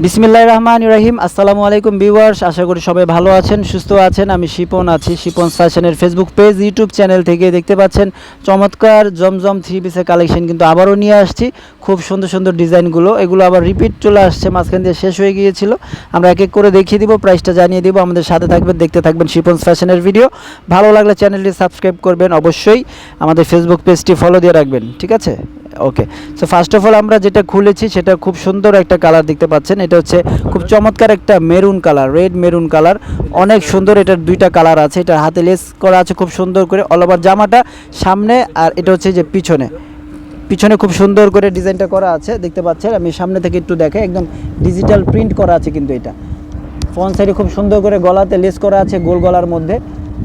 বিসমিল্লাহির রহমানির রহিম। আসসালামু আলাইকুম ভিউয়ার্স, আশা করি সবাই ভালো আছেন, সুস্থ আছেন। আমি শিপন আছি শিপন ফ্যাশনের ফেসবুক পেজ ইউটিউব চ্যানেল থেকে দেখতে পাচ্ছেন চমৎকার জমজম থ্রি পিসের কালেকশন কিন্তু আবারও নিয়ে আসছি। খুব সুন্দর সুন্দর ডিজাইনগুলো, এগুলো আবার রিপিট চলে আসছে, মাঝখান দিয়ে শেষ হয়ে গিয়েছিল। আমরা এক এক করে দেখিয়ে দিব, প্রাইসটা জানিয়ে দিব। আমাদের সাথে থাকবেন, দেখতে থাকবেন শিপন ফ্যাশনের ভিডিও। ভালো লাগলে চ্যানেলটি সাবস্ক্রাইব করবেন, অবশ্যই আমাদের ফেসবুক পেজটি ফলো দিয়ে রাখবেন, ঠিক আছে? ওকে, সো ফার্স্ট অফ অল আমরা যেটা খুলেছি সেটা খুব সুন্দর একটা কালার দেখতে পাচ্ছেন। এটা হচ্ছে খুব চমৎকার একটা maroon colour, red maroon colour, অনেক সুন্দর। এটার দুইটা কালার আছে, এটা হাতে লেস করা আছে খুব সুন্দর করে, অল ওভার জামাটা সামনে, আর এটা হচ্ছে যে পিছনে পিছনে খুব সুন্দর করে ডিজাইনটা করা আছে দেখতে পাচ্ছেন। আমি সামনে থেকে একটু দেখাই, একদম ডিজিটাল প্রিন্ট করা আছে কিন্তু এটা ফ্রন্ট সাইডে খুব সুন্দর করে গলাতে লেস করা আছে গোল গলার মধ্যে।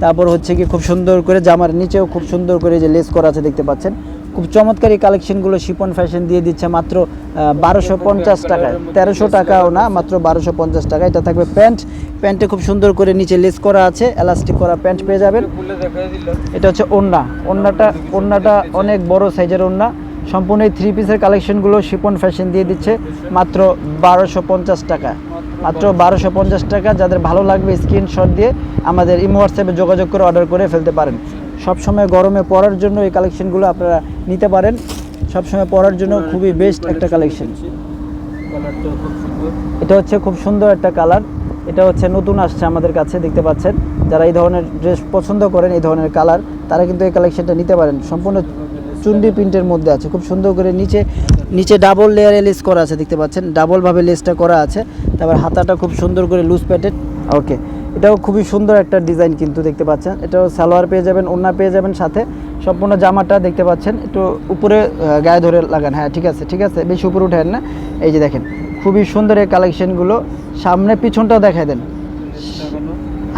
তারপর হচ্ছে কি খুব সুন্দর করে জামার নিচেও খুব সুন্দর করে যে লেস করা আছে দেখতে পাচ্ছেন। খুব চমৎকার এই কালেকশনগুলো শিপন ফ্যাশন দিয়ে দিচ্ছে মাত্র 1250 টাকায়, 1300 টাকাও না, মাত্র 1250 টাকা। এটা থাকবে প্যান্টে খুব সুন্দর করে নিচে লেস করা আছে, এলাস্টিক করা প্যান্ট পেয়ে যাবেন। এটা হচ্ছে ওড়নাটা অনেক বড় সাইজের ওড়না। সম্পূর্ণ এই থ্রি পিসের কালেকশনগুলো শিপন ফ্যাশন দিয়ে দিচ্ছে মাত্র 1250 টাকা, মাত্র 1250 টাকা। যাদের ভালো লাগবে স্ক্রিনশট দিয়ে আমাদের ইমো হোয়াটসঅ্যাপে যোগাযোগ করে অর্ডার করে ফেলতে পারেন। সবসময় গরমে পরার জন্য এই কালেকশনগুলো আপনারা নিতে পারেন, সবসময় পরার জন্য খুবই বেস্ট একটা কালেকশন। এটা হচ্ছে খুব সুন্দর একটা কালার, এটা হচ্ছে নতুন আসছে আমাদের কাছে দেখতে পাচ্ছেন। যারা এই ধরনের ড্রেস পছন্দ করেন, এই ধরনের কালার, তারা কিন্তু এই কালেকশনটা নিতে পারেন। সম্পূর্ণ চুন্ডি প্রিন্টের মধ্যে আছে, খুব সুন্দর করে নিচে ডাবল লেয়ারে লেস করা আছে দেখতে পাচ্ছেন, ডাবলভাবে লেসটা করা আছে। তারপর হাতাটা খুব সুন্দর করে লুজ প্যাটেড। ওকে, এটাও খুবই সুন্দর একটা ডিজাইন কিন্তু দেখতে পাচ্ছেন। এটাও সালোয়ার পেয়ে যাবেন, ওড়না পেয়ে যাবেন সাথে। সম্পূর্ণ জামাটা দেখতে পাচ্ছেন, একটু উপরে গায়ে ধরে লাগান, হ্যাঁ ঠিক আছে, বেশি উপরে উঠেন না। এই যে দেখেন খুবই সুন্দর এই কালেকশনগুলো, সামনে পিছনটাও দেখায় দেন।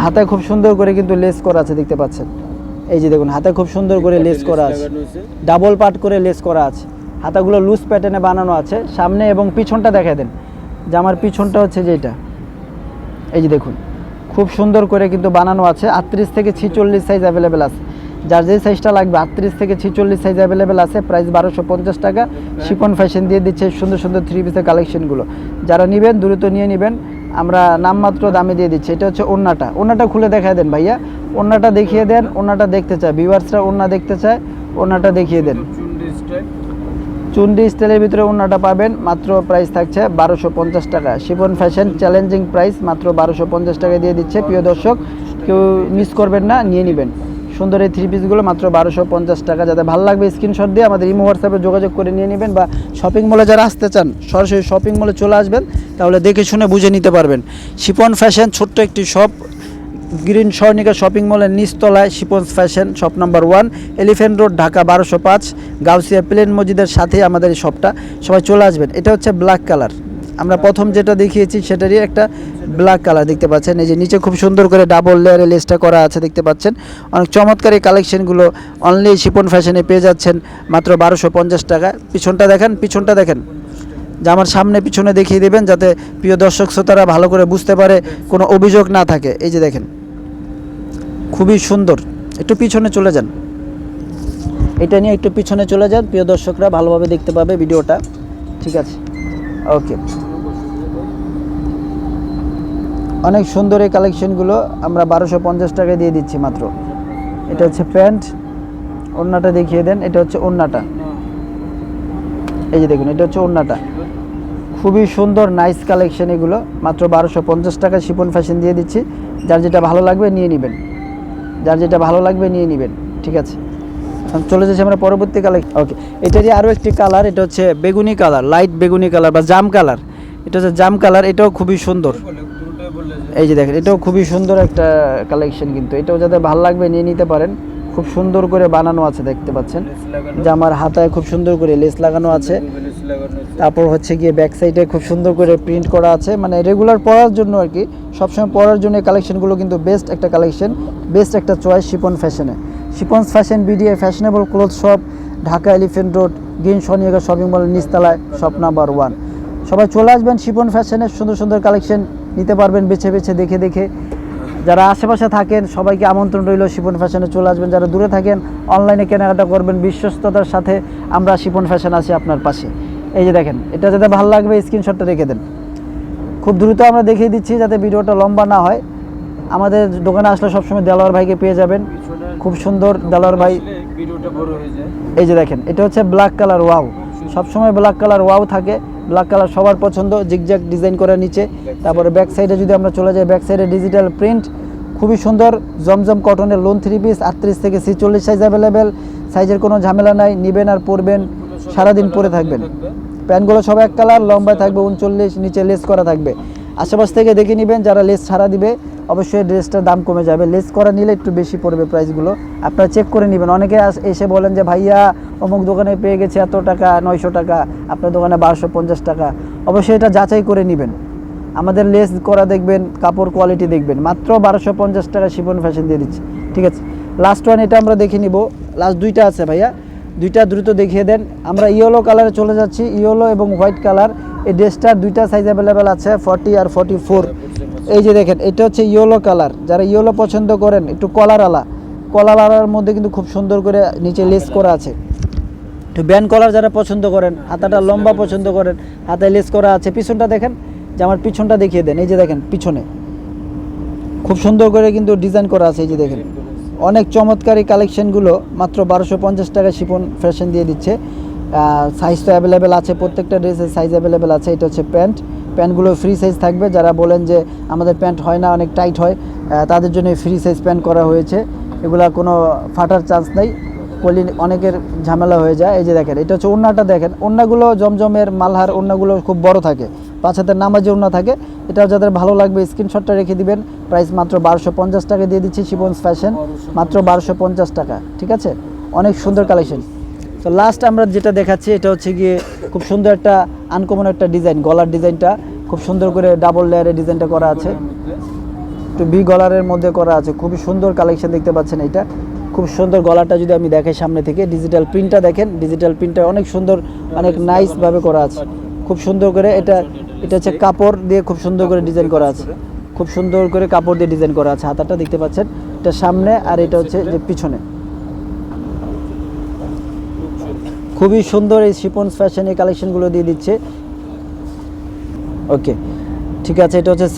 হাতায় খুব সুন্দর করে কিন্তু লেস করা আছে দেখতে পাচ্ছেন। এই যে দেখুন হাতে খুব সুন্দর করে লেস করা আছে, ডাবল পার্ট করে লেস করা আছে। হাতাগুলো লুজ প্যাটার্নে বানানো আছে। সামনে এবং পিছনটা দেখায় দেন, জামার পিছনটা হচ্ছে যেটা, এই যে দেখুন খুব সুন্দর করে কিন্তু বানানো আছে। 38 থেকে 46 সাইজ অ্যাভেলেবেল আছে, যার যে সাইজটা লাগবে 38 থেকে 46 সাইজ অ্যাভেলেবেল আছে। প্রাইস 1250 টাকা। শিপন ফ্যাশন দিয়ে দিচ্ছে সুন্দর সুন্দর থ্রি পিসের কালেকশনগুলো। যারা নেবেন দ্রুত নিয়ে নেবেন, আমরা নামমাত্র দামে দিয়ে দিচ্ছি। এটা হচ্ছে ওড়নাটা খুলে দেখায় দেন ভাইয়া, ওড়নাটা দেখিয়ে দেন। ওড়নাটা দেখতে চায় ভিউয়ার্সরা, ওড়না দেখতে চায়, ওড়নাটা দেখিয়ে দেন। চুন্ডি স্টাইলের ভিতরে ওড়নাটা পাবেন, মাত্র প্রাইস থাকছে 1250 টাকা। শিপন ফ্যাশন চ্যালেঞ্জিং প্রাইস মাত্র 1250 টাকা দিয়ে দিচ্ছে। প্রিয় দর্শক, কেউ মিস করবেন না, নিয়ে নেবেন সুন্দর এই থ্রি পিসগুলো মাত্র 1250 টাকা। যাদের ভালো লাগবে স্ক্রিনশট দিয়ে আমাদের ইমো হোয়াটসঅ্যাপে যোগাযোগ করে নিয়ে নেবেন, বা শপিং মলে যারা আসতে চান সরাসরি শপিং মলে চলে আসবেন, তাহলে দেখে শুনে বুঝে নিতে পারবেন। শিপন ফ্যাশন ছোট্ট একটি শপ, গ্রিন স্বর্ণিকা শপিং মলের নিচতলায় Shipon fashion, shop number 1, elephant road, Dhaka 1205, Gausia প্লেন মসজিদের সাথেই আমাদের এই শপটা। সবাই চলে আসবেন। এটা হচ্ছে ব্ল্যাক কালার, আমরা প্রথম যেটা দেখিয়েছি সেটারই একটা ব্ল্যাক কালার দেখতে পাচ্ছেন। এই যে নিচে খুব সুন্দর করে ডাবল লেয়ারে লেসটা করা আছে দেখতে পাচ্ছেন। অনেক চমৎকার এই কালেকশনগুলো অনলি শিপন ফ্যাশনে পেয়ে যাচ্ছেন মাত্র 1250 টাকা। পিছনটা দেখেন, জামার সামনে পিছনে দেখিয়ে দেবেন, যাতে প্রিয় দর্শক শ্রোতারা ভালো করে বুঝতে পারে, কোনো অভিযোগ না থাকে। এই যে দেখেন খুবই সুন্দর। একটু পিছনে চলে যান, এটা নিয়ে একটু পিছনে চলে যান, প্রিয় দর্শকরা ভালোভাবে দেখতে পাবে ভিডিওটা, ঠিক আছে? ওকে, অনেক সুন্দর এই কালেকশনগুলো আমরা 1250 টাকায় দিয়ে দিচ্ছি মাত্র। এটা হচ্ছে প্যান্ট, ওড়নাটা দেখিয়ে দেন। এটা হচ্ছে ওড়নাটা, এই যে দেখুন এটা হচ্ছে ওড়নাটা। খুবই সুন্দর নাইস কালেকশন এগুলো, মাত্র 1250 টাকা শিপন ফ্যাশন দিয়ে দিচ্ছি। যার যেটা ভালো লাগবে নিয়ে নেবেন, ঠিক আছে? চলে যাচ্ছি আমরা পরবর্তী কালেকশন। ওকে, এটারই আরও একটি কালার, এটা হচ্ছে বেগুনি কালার, লাইট বেগুনি কালার বা জাম কালার। এটা হচ্ছে জাম কালার, এটাও খুবই সুন্দর। এই যে দেখেন এটাও খুবই সুন্দর একটা কালেকশন, কিন্তু এটাও যাদের ভালো লাগবে নিয়ে নিতে পারেন। খুব সুন্দর করে বানানো আছে দেখতে পাচ্ছেন, জামার হাতায় খুব সুন্দর করে লেস লাগানো আছে। তারপর হচ্ছে গিয়ে ব্যাক সাইডে খুব সুন্দর করে প্রিন্ট করা আছে, মানে রেগুলার পরার জন্য আর কি, সবসময় পরার জন্য এই কালেকশনগুলো কিন্তু বেস্ট একটা কালেকশন, বেস্ট একটা চয়েস শিপন ফ্যাশনে। Shipon fashion BDA fashionable cloth shop, Dhaka elephant road, green Swarnika shopping মলের নিচতলায়, শপ নাম্বার 1। সবাই চলে আসবেন শিপন ফ্যাশনের, সুন্দর সুন্দর কালেকশন নিতে পারবেন বেছে দেখে। যারা আশেপাশে থাকেন সবাইকে আমন্ত্রণ রইল, শিপন ফ্যাশনে চলে আসবেন। যারা দূরে থাকেন অনলাইনে কেনাকাটা করবেন, বিশ্বস্ততার সাথে আমরা শিপন ফ্যাশন আছি আপনার পাশে। এই যে দেখেন, এটা যাতে ভালো লাগবে স্ক্রিনশটটা রেখে দেন। খুব দ্রুত আমরা দেখিয়ে দিচ্ছি যাতে ভিডিওটা লম্বা না হয়। আমাদের দোকানে আসলে সবসময় দেলোয়ার ভাইকে পেয়ে যাবেন, খুব সুন্দর দেলোয়ার ভাই। ভিডিওটা বড় হয়ে যায়। এই যে দেখেন, এটা হচ্ছে ব্ল্যাক কালার ওয়াও, সবসময় ব্ল্যাক কালার ওয়াও থাকে, ব্ল্যাক কালার সবার পছন্দ, জিগজ্যাগ ডিজাইন করা নিচে। তারপরে ব্যাক সাইডে যদি আমরা চলে যাই, ব্যাক সাইডে ডিজিটাল প্রিন্ট, খুবই সুন্দর জমজম কটনের লোন 3 পিস, 38 থেকে 46 সাইজ অ্যাভেলেবেল। সাইজের কোনো ঝামেলা নাই, নেবেন আর পরবেন, সারাদিন পরে থাকবেন। প্যান্টগুলো সব এক কালার, লম্বায় থাকবে 39, নিচে লেস করা থাকবে। আশেপাশ থেকে দেখে নেবেন, যারা লেস ছাড়া দিবে অবশ্যই ড্রেসটার দাম কমে যাবে, লেস করা নিলে একটু বেশি পড়বে প্রাইসগুলো, আপনারা চেক করে নেবেন। অনেকে এসে বলেন যে ভাইয়া অমুক দোকানে পেয়ে গেছে এত টাকা, 900 টাকা, আপনার দোকানে 1250 টাকা। অবশ্যই এটা যাচাই করে নেবেন, আমাদের লেস করা দেখবেন, কাপড় কোয়ালিটি দেখবেন। মাত্র 1250 টাকা শিফন ফ্যাশন দিয়ে দিচ্ছি, ঠিক আছে। লাস্ট ওয়ান এটা আমরা দেখে নিব, লাস্ট দুইটা আছে ভাইয়া, দুইটা দ্রুত দেখিয়ে দেন। আমরা ইয়েলো কালারে চলে যাচ্ছি, ইয়েলো এবং হোয়াইট কালার। এই ড্রেসটার দুইটা সাইজ অ্যাভেলেবেল আছে, 40 আর 44। এই যে দেখেন, এটা হচ্ছে ইয়েলো কালার, যারা ইয়েলো পছন্দ করেন একটু কলার মধ্যে কিন্তু খুব সুন্দর করে নিচে লেস করা আছে। একটু ব্যান্ড কলার যারা পছন্দ করেন, হাতাটা লম্বা পছন্দ করেন, হাতায় লেস করা আছে। পিছনটা দেখেন, যে আমার পিছনটা দেখিয়ে দেন। এই যে দেখেন, পিছনে খুব সুন্দর করে কিন্তু ডিজাইন করা আছে। এই যে দেখেন, অনেক চমৎকার এই কালেকশনগুলো মাত্র 1250 টাকা শিফন ফ্যাশন দিয়ে দিচ্ছে। সাইজ তো অ্যাভেলেবেল আছে, প্রত্যেকটা ড্রেসের সাইজ অ্যাভেলেবেল আছে। এটা হচ্ছে প্যান্টগুলো ফ্রি সাইজ থাকবে। যারা বলেন যে আমাদের প্যান্ট হয় না, অনেক টাইট হয়, তাদের জন্য ফ্রি সাইজ প্যান্ট করা হয়েছে। এগুলা কোনো ফাটার চান্স নেই, কলি অনেকের ঝামেলা হয়ে যায়। এই যে দেখেন, এটা হচ্ছে ওড়নাটা দেখেন, ওড়নাগুলো জমজমের মালহার ওড়নাগুলো খুব বড় থাকে, 5 হাতের নামাজে ওড়না থাকে। এটা যাদের ভালো লাগবে স্ক্রিনশটটা রেখে দিবেন। প্রাইস মাত্র 1250 টাকা দিয়ে দিচ্ছি শিফনস ফ্যাশন, মাত্র 1250 টাকা, ঠিক আছে। অনেক সুন্দর কালেকশন। তো লাস্ট আমরা যেটা দেখাচ্ছি, এটা হচ্ছে গিয়ে খুব সুন্দর একটা আনকমন একটা ডিজাইন, গলার ডিজাইনটা খুব সুন্দর করে ডাবল লেয়ারের ডিজাইনটা করা আছে, একটু বি গলারের মধ্যে করা আছে। খুবই সুন্দর কালেকশন দেখতে পাচ্ছেন, এটা খুব সুন্দর। গলাটা যদি আমি দেখাই সামনে থেকে, ডিজিটাল প্রিন্টটা দেখেন, ডিজিটাল প্রিন্টটা অনেক সুন্দর, অনেক নাইসভাবে করা আছে, খুব সুন্দর করে। এটা হচ্ছে কাপড় দিয়ে খুব সুন্দর করে ডিজাইন করা আছে, খুব সুন্দর করে কাপড় দিয়ে ডিজাইন করা আছে। হাতাটা দেখতে পাচ্ছেন, এটা সামনে, আর এটা হচ্ছে যে পিছনে। খুবই সুন্দর এই শিফনস ফ্যাশন এই কালেকশনগুলো দিয়ে দিচ্ছে। ওকে, ঠিক আছে। এটা হচ্ছে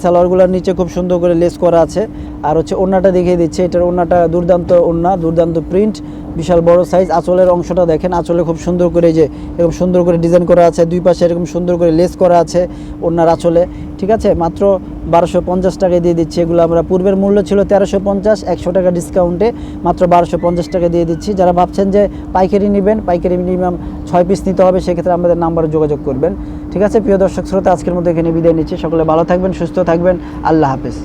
সালোয়ারগুলোর নিচে খুব সুন্দর করে লেস করা আছে। আর হচ্ছে ওড়নাটা দেখিয়ে দিচ্ছে, এটার ওড়নাটা দুর্দান্ত ওড়না, দুর্দান্ত প্রিন্ট, বিশাল বড় সাইজ। আঁচলের অংশটা দেখেন, আঁচলে খুব সুন্দর করে যে এরকম সুন্দর করে ডিজাইন করা আছে, দুই পাশে এরকম সুন্দর করে লেস করা আছে ওড়নার আঁচলে, ঠিক আছে। মাত্র 1250 টাকায় দিয়ে দিচ্ছি এগুলো। আমরা পূর্বের মূল্য ছিল 1350, 100 টাকা ডিসকাউন্টে মাত্র 1250 টাকা দিয়ে দিচ্ছি। যারা ভাবছেন যে পাইকারি নেবেন, পাইকারি মিনিমাম 6 পিস নিতে হবে, সেক্ষেত্রে আমাদের নাম্বারে যোগাযোগ করবেন, ঠিক আছে। প্রিয় দর্শক শ্রোতা, আজকের মধ্যে এখানে বিদায় নিচ্ছি। সকলে ভালো থাকবেন, সুস্থ থাকবেন, আল্লাহ হাফেজ।